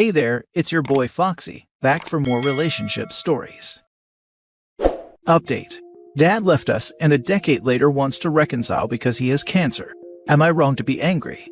Hey there, it's your boy Foxy, back for more relationship stories. Update. Dad left us and a decade later wants to reconcile because he has cancer. Am I wrong to be angry?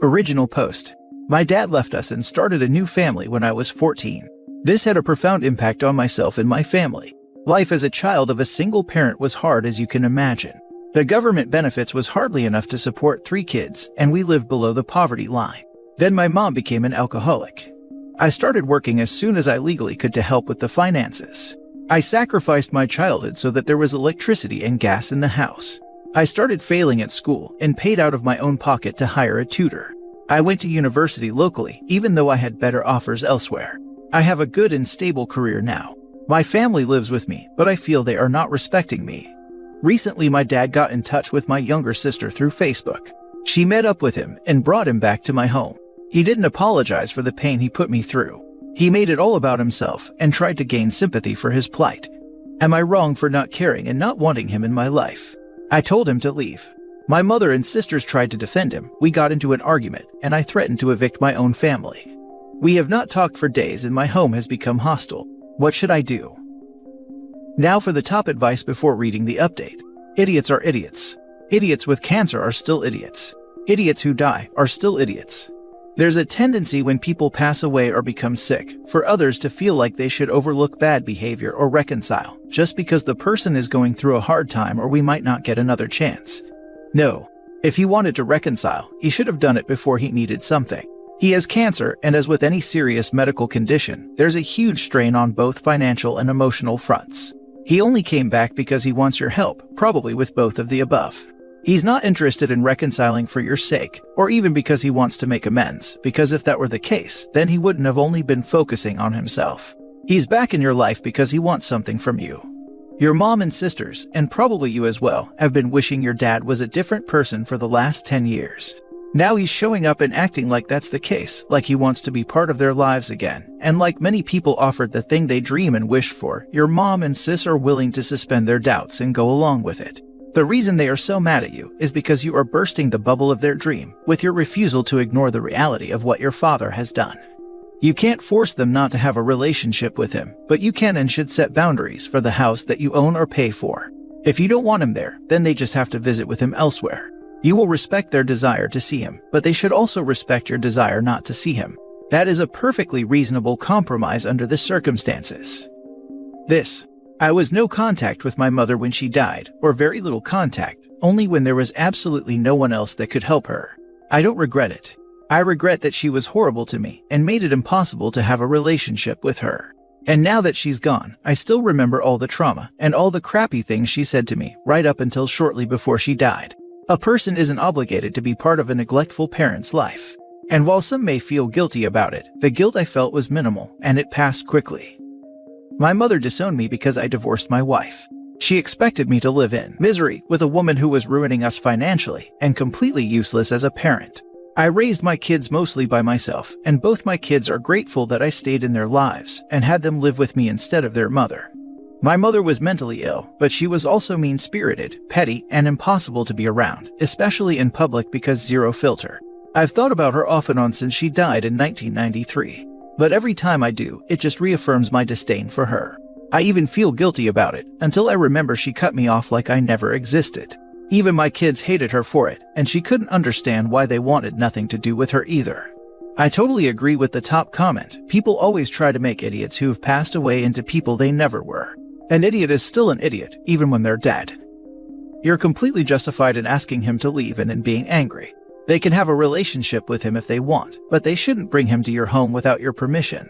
Original post. My dad left us and started a new family when I was 14. This had a profound impact on myself and my family. Life as a child of a single parent was hard, as you can imagine. The government benefits was hardly enough to support 3 kids, and we lived below the poverty line. Then my mom became an alcoholic. I started working as soon as I legally could to help with the finances. I sacrificed my childhood so that there was electricity and gas in the house. I started failing at school and paid out of my own pocket to hire a tutor. I went to university locally, even though I had better offers elsewhere. I have a good and stable career now. My family lives with me, but I feel they are not respecting me. Recently, my dad got in touch with my younger sister through Facebook. She met up with him and brought him back to my home. He didn't apologize for the pain he put me through. He made it all about himself and tried to gain sympathy for his plight. Am I wrong for not caring and not wanting him in my life? I told him to leave. My mother and sisters tried to defend him. We got into an argument, and I threatened to evict my own family. We have not talked for days and my home has become hostile. What should I do? Now for the top advice before reading the update. Idiots are idiots. Idiots with cancer are still idiots. Idiots who die are still idiots. There's a tendency when people pass away or become sick for others to feel like they should overlook bad behavior or reconcile just because the person is going through a hard time or we might not get another chance. No. If he wanted to reconcile, he should have done it before he needed something. He has cancer, and as with any serious medical condition, there's a huge strain on both financial and emotional fronts. He only came back because he wants your help, probably with both of the above. He's not interested in reconciling for your sake, or even because he wants to make amends, because if that were the case, then he wouldn't have only been focusing on himself. He's back in your life because he wants something from you. Your mom and sisters, and probably you as well, have been wishing your dad was a different person for the last 10 years. Now he's showing up and acting like that's the case, like he wants to be part of their lives again, and like many people offered the thing they dream and wish for, your mom and sis are willing to suspend their doubts and go along with it. The reason they are so mad at you is because you are bursting the bubble of their dream with your refusal to ignore the reality of what your father has done. You can't force them not to have a relationship with him, but you can and should set boundaries for the house that you own or pay for. If you don't want him there, then they just have to visit with him elsewhere. You will respect their desire to see him, but they should also respect your desire not to see him. That is a perfectly reasonable compromise under the circumstances. I was no contact with my mother when she died, or very little contact, only when there was absolutely no one else that could help her. I don't regret it. I regret that she was horrible to me and made it impossible to have a relationship with her. And now that she's gone, I still remember all the trauma and all the crappy things she said to me right up until shortly before she died. A person isn't obligated to be part of a neglectful parent's life. And while some may feel guilty about it, the guilt I felt was minimal and it passed quickly. My mother disowned me because I divorced my wife. She expected me to live in misery with a woman who was ruining us financially and completely useless as a parent. I raised my kids mostly by myself, and both my kids are grateful that I stayed in their lives and had them live with me instead of their mother. My mother was mentally ill, but she was also mean-spirited, petty, and impossible to be around, especially in public because zero filter. I've thought about her off and on since she died in 1993. But every time I do, it just reaffirms my disdain for her. I even feel guilty about it, until I remember she cut me off like I never existed. Even my kids hated her for it, and she couldn't understand why they wanted nothing to do with her either. I totally agree with the top comment. People always try to make idiots who have passed away into people they never were. An idiot is still an idiot, even when they're dead. You're completely justified in asking him to leave and in being angry. They can have a relationship with him if they want, but they shouldn't bring him to your home without your permission.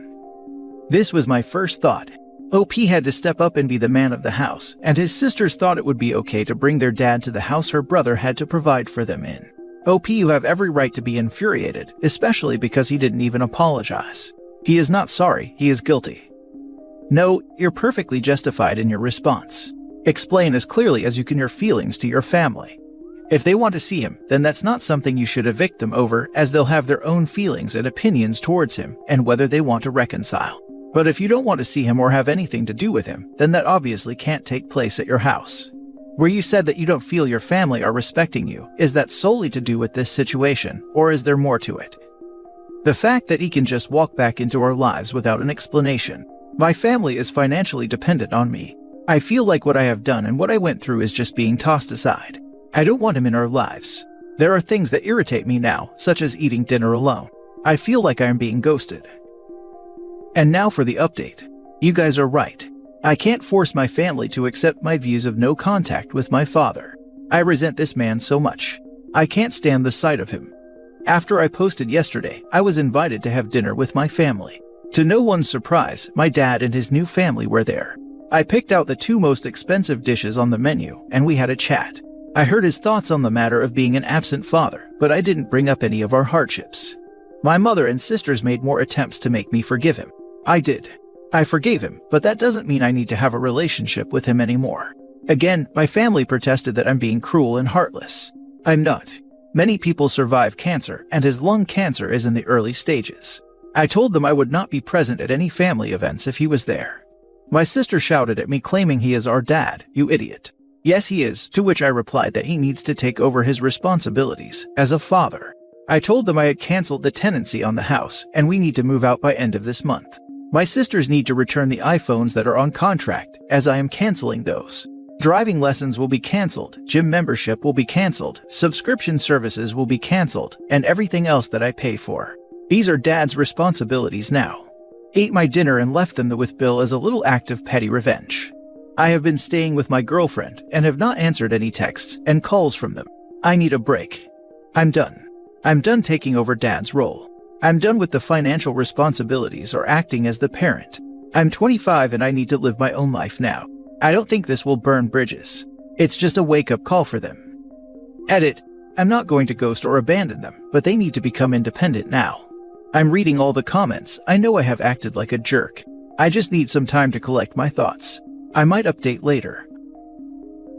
This was my first thought. OP had to step up and be the man of the house, and his sisters thought it would be okay to bring their dad to the house her brother had to provide for them in. OP, you have every right to be infuriated, especially because he didn't even apologize. He is not sorry, he is guilty. No, you're perfectly justified in your response. Explain as clearly as you can your feelings to your family. If they want to see him, then that's not something you should evict them over, as they'll have their own feelings and opinions towards him and whether they want to reconcile. But if you don't want to see him or have anything to do with him, then that obviously can't take place at your house. Where you said that you don't feel your family are respecting you, is that solely to do with this situation, or is there more to it? The fact that he can just walk back into our lives without an explanation. My family is financially dependent on me. I feel like what I have done and what I went through is just being tossed aside. I don't want him in our lives. There are things that irritate me now, such as eating dinner alone. I feel like I am being ghosted. And now for the update. You guys are right. I can't force my family to accept my views of no contact with my father. I resent this man so much. I can't stand the sight of him. After I posted yesterday, I was invited to have dinner with my family. To no one's surprise, my dad and his new family were there. I picked out the 2 most expensive dishes on the menu, and we had a chat. I heard his thoughts on the matter of being an absent father, but I didn't bring up any of our hardships. My mother and sisters made more attempts to make me forgive him. I did. I forgave him, but that doesn't mean I need to have a relationship with him anymore. Again, my family protested that I'm being cruel and heartless. I'm not. Many people survive cancer, and his lung cancer is in the early stages. I told them I would not be present at any family events if he was there. My sister shouted at me claiming he is our dad, you idiot. Yes, he is, to which I replied that he needs to take over his responsibilities as a father. I told them I had canceled the tenancy on the house, and we need to move out by end of this month. My sisters need to return the iPhones that are on contract, as I am canceling those. Driving lessons will be canceled, gym membership will be canceled, subscription services will be canceled, and everything else that I pay for. These are Dad's responsibilities now. Ate my dinner and left them with Bill as a little act of petty revenge. I have been staying with my girlfriend and have not answered any texts and calls from them. I need a break. I'm done. I'm done taking over Dad's role. I'm done with the financial responsibilities or acting as the parent. I'm 25 and I need to live my own life now. I don't think this will burn bridges. It's just a wake-up call for them. Edit. I'm not going to ghost or abandon them, but they need to become independent now. I'm reading all the comments. I know I have acted like a jerk. I just need some time to collect my thoughts. I might update later.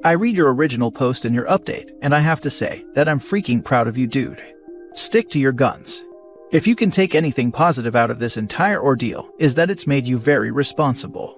I read your original post and your update, and I have to say that I'm freaking proud of you, dude. Stick to your guns. If you can take anything positive out of this entire ordeal, is that it's made you very responsible.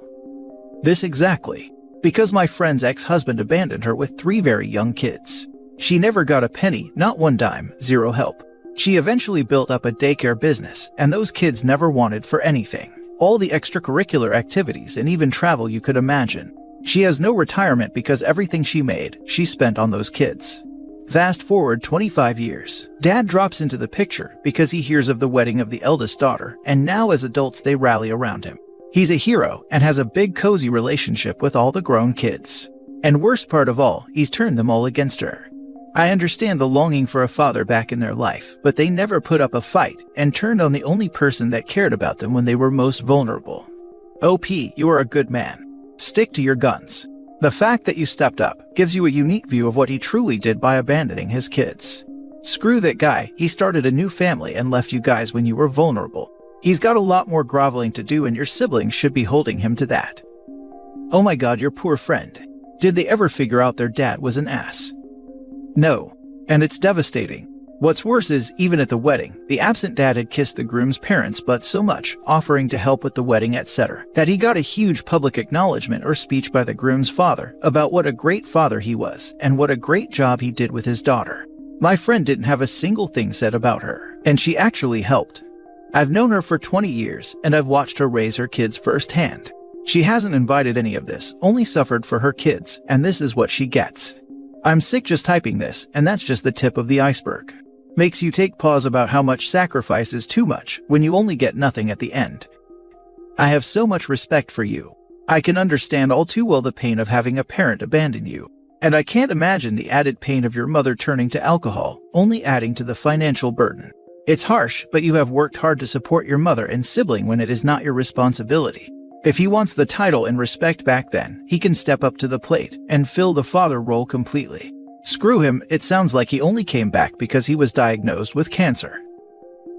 This exactly. Because my friend's ex-husband abandoned her with 3 very young kids. She never got a penny, not 1 dime, 0 help. She eventually built up a daycare business, and those kids never wanted for anything. All the extracurricular activities and even travel you could imagine. She has no retirement because everything she made, she spent on those kids. Fast forward 25 years. Dad drops into the picture because he hears of the wedding of the eldest daughter, and now as adults they rally around him. He's a hero and has a big cozy relationship with all the grown kids. And worst part of all, he's turned them all against her. I understand the longing for a father back in their life, but they never put up a fight and turned on the only person that cared about them when they were most vulnerable. OP, you are a good man. Stick to your guns. The fact that you stepped up gives you a unique view of what he truly did by abandoning his kids. Screw that guy, he started a new family and left you guys when you were vulnerable. He's got a lot more groveling to do and your siblings should be holding him to that. Oh my god, your poor friend. Did they ever figure out their dad was an ass? No. And it's devastating. What's worse is, even at the wedding, the absent dad had kissed the groom's parents' butt so much, offering to help with the wedding etc., that he got a huge public acknowledgement or speech by the groom's father about what a great father he was and what a great job he did with his daughter. My friend didn't have a single thing said about her, and she actually helped. I've known her for 20 years, and I've watched her raise her kids firsthand. She hasn't invited any of this, only suffered for her kids, and this is what she gets. I'm sick just typing this, and that's just the tip of the iceberg. Makes you take pause about how much sacrifice is too much when you only get nothing at the end. I have so much respect for you. I can understand all too well the pain of having a parent abandon you. And I can't imagine the added pain of your mother turning to alcohol, only adding to the financial burden. It's harsh, but you have worked hard to support your mother and sibling when it is not your responsibility. If he wants the title and respect back then, he can step up to the plate and fill the father role completely. Screw him, it sounds like he only came back because he was diagnosed with cancer.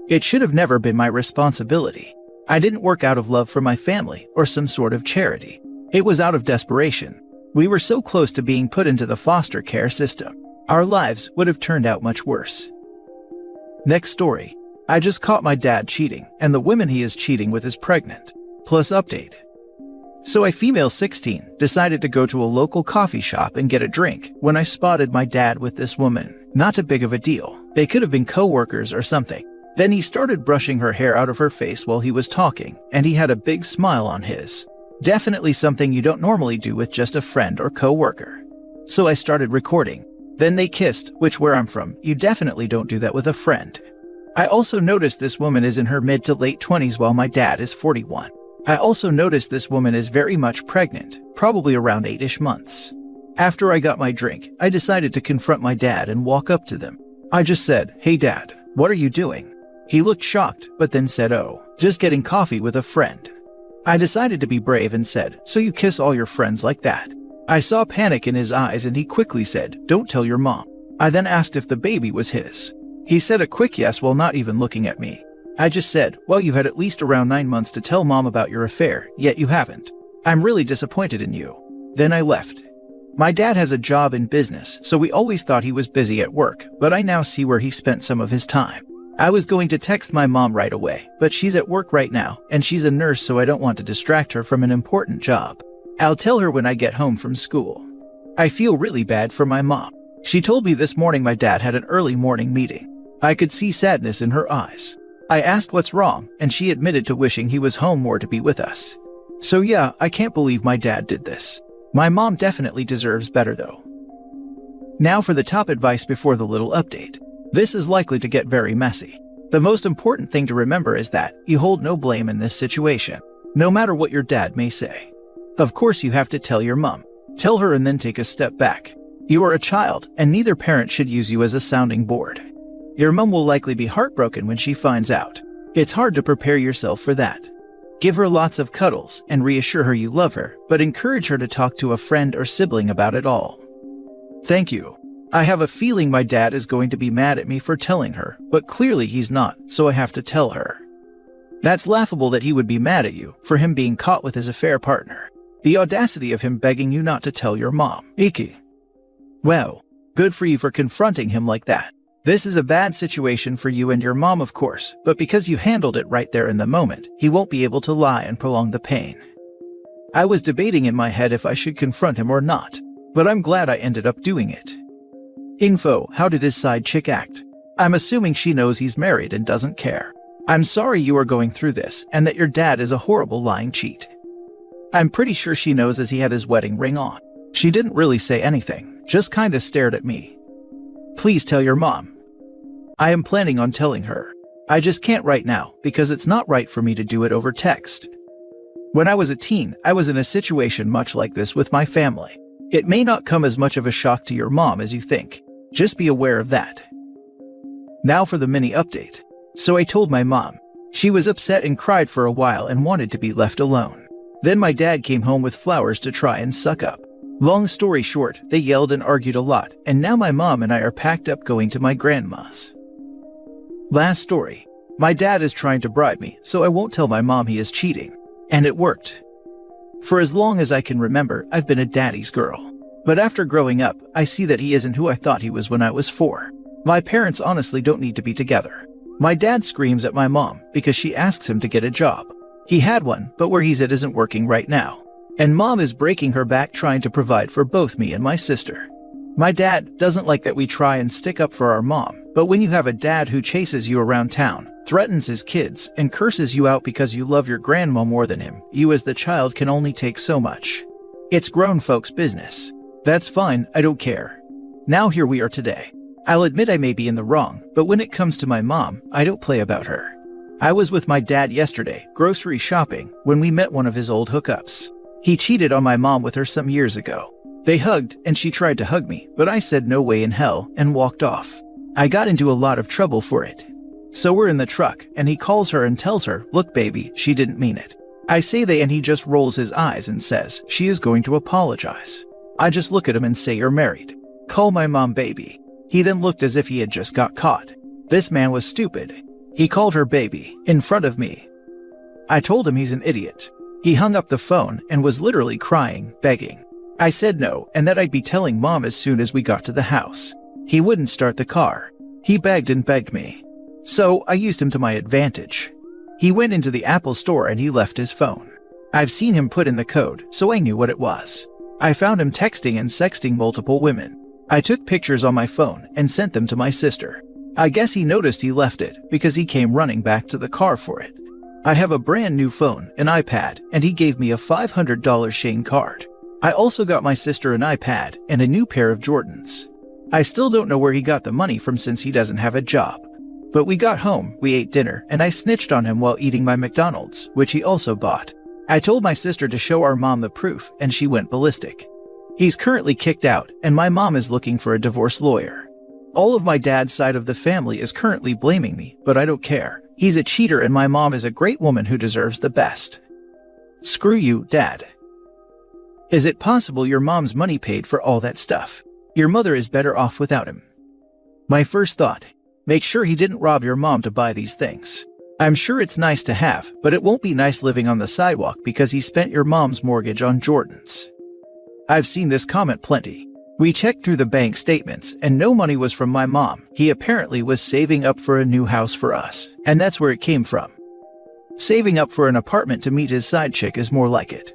It should have never been my responsibility. I didn't work out of love for my family or some sort of charity. It was out of desperation. We were so close to being put into the foster care system. Our lives would have turned out much worse. Next story. I just caught my dad cheating, and the woman he is cheating with is pregnant. Plus update. So I, female 16, decided to go to a local coffee shop and get a drink when I spotted my dad with this woman. Not too big of a deal. They could have been co-workers or something. Then he started brushing her hair out of her face while he was talking, and he had a big smile on his. Definitely something you don't normally do with just a friend or co-worker. So I started recording. Then they kissed, which where I'm from, you definitely don't do that with a friend. I also noticed this woman is in her mid to late 20s while my dad is 41. I also noticed this woman is very much pregnant, probably around 8-ish months. After I got my drink, I decided to confront my dad and walk up to them. I just said, "Hey dad, what are you doing?" He looked shocked, but then said, "Oh, just getting coffee with a friend." I decided to be brave and said, "So you kiss all your friends like that?" I saw panic in his eyes and he quickly said, "Don't tell your mom." I then asked if the baby was his. He said a quick yes while not even looking at me. I just said, "Well, you've had at least around 9 months to tell mom about your affair, yet you haven't. I'm really disappointed in you." Then I left. My dad has a job in business, so we always thought he was busy at work, but I now see where he spent some of his time. I was going to text my mom right away, but she's at work right now, and she's a nurse, so I don't want to distract her from an important job. I'll tell her when I get home from school. I feel really bad for my mom. She told me this morning my dad had an early morning meeting. I could see sadness in her eyes. I asked what's wrong, and she admitted to wishing he was home more to be with us. So yeah, I can't believe my dad did this. My mom definitely deserves better though. Now for the top advice before the little update. This is likely to get very messy. The most important thing to remember is that you hold no blame in this situation, no matter what your dad may say. Of course you have to tell your mom. Tell her and then take a step back. You are a child, and neither parent should use you as a sounding board. Your mom will likely be heartbroken when she finds out. It's hard to prepare yourself for that. Give her lots of cuddles and reassure her you love her, but encourage her to talk to a friend or sibling about it all. Thank you. I have a feeling my dad is going to be mad at me for telling her, but clearly he's not, so I have to tell her. That's laughable that he would be mad at you for him being caught with his affair partner. The audacity of him begging you not to tell your mom. Iki. Well, good for you for confronting him like that. This is a bad situation for you and your mom, of course, but because you handled it right there in the moment, he won't be able to lie and prolong the pain. I was debating in my head if I should confront him or not, but I'm glad I ended up doing it. Info: how did his side chick act? I'm assuming she knows he's married and doesn't care. I'm sorry you are going through this and that your dad is a horrible lying cheat. I'm pretty sure she knows as he had his wedding ring on. She didn't really say anything, just kinda stared at me. Please tell your mom. I am planning on telling her. I just can't right now because it's not right for me to do it over text. When I was a teen, I was in a situation much like this with my family. It may not come as much of a shock to your mom as you think. Just be aware of that. Now for the mini update. So I told my mom. She was upset and cried for a while and wanted to be left alone. Then my dad came home with flowers to try and suck up. Long story short, they yelled and argued a lot, and now my mom and I are packed up going to my grandma's. Last story. My dad is trying to bribe me, so I won't tell my mom he is cheating. And it worked. For as long as I can remember, I've been a daddy's girl. But after growing up, I see that he isn't who I thought he was when I was 4. My parents honestly don't need to be together. My dad screams at my mom because she asks him to get a job. He had one, but where he's at isn't working right now. And mom is breaking her back trying to provide for both me and my sister. My dad doesn't like that we try and stick up for our mom, but when you have a dad who chases you around town, threatens his kids, and curses you out because you love your grandma more than him, you as the child can only take so much. It's grown folks' business. That's fine, I don't care. Now here we are today. I'll admit I may be in the wrong, but when it comes to my mom, I don't play about her. I was with my dad yesterday, grocery shopping, when we met one of his old hookups. He cheated on my mom with her some years ago. They hugged, and she tried to hug me, but I said no way in hell, and walked off. I got into a lot of trouble for it. So we're in the truck, and he calls her and tells her, "Look baby, she didn't mean it." I say they and he just rolls his eyes and says, "She is going to apologize." I just look at him and say, "You're married. Call my mom baby." He then looked as if he had just got caught. This man was stupid. He called her baby, in front of me. I told him he's an idiot. He hung up the phone and was literally crying, begging. I said no, and that I'd be telling mom as soon as we got to the house. He wouldn't start the car. He begged and begged me. So I used him to my advantage. He went into the Apple store and he left his phone. I've seen him put in the code, so I knew what it was. I found him texting and sexting multiple women. I took pictures on my phone and sent them to my sister. I guess he noticed he left it because he came running back to the car for it. I have a brand new phone, an iPad, and he gave me a $500 Shane card. I also got my sister an iPad and a new pair of Jordans. I still don't know where he got the money from since he doesn't have a job. But we got home, we ate dinner, and I snitched on him while eating my McDonald's, which he also bought. I told my sister to show our mom the proof, and she went ballistic. He's currently kicked out, and my mom is looking for a divorce lawyer. All of my dad's side of the family is currently blaming me, but I don't care. He's a cheater and my mom is a great woman who deserves the best. Screw you, Dad. Is it possible your mom's money paid for all that stuff? Your mother is better off without him. My first thought, make sure he didn't rob your mom to buy these things. I'm sure it's nice to have, but it won't be nice living on the sidewalk because he spent your mom's mortgage on Jordans. I've seen this comment plenty. We checked through the bank statements and no money was from my mom. He apparently was saving up for a new house for us, and that's where it came from. Saving up for an apartment to meet his side chick is more like it.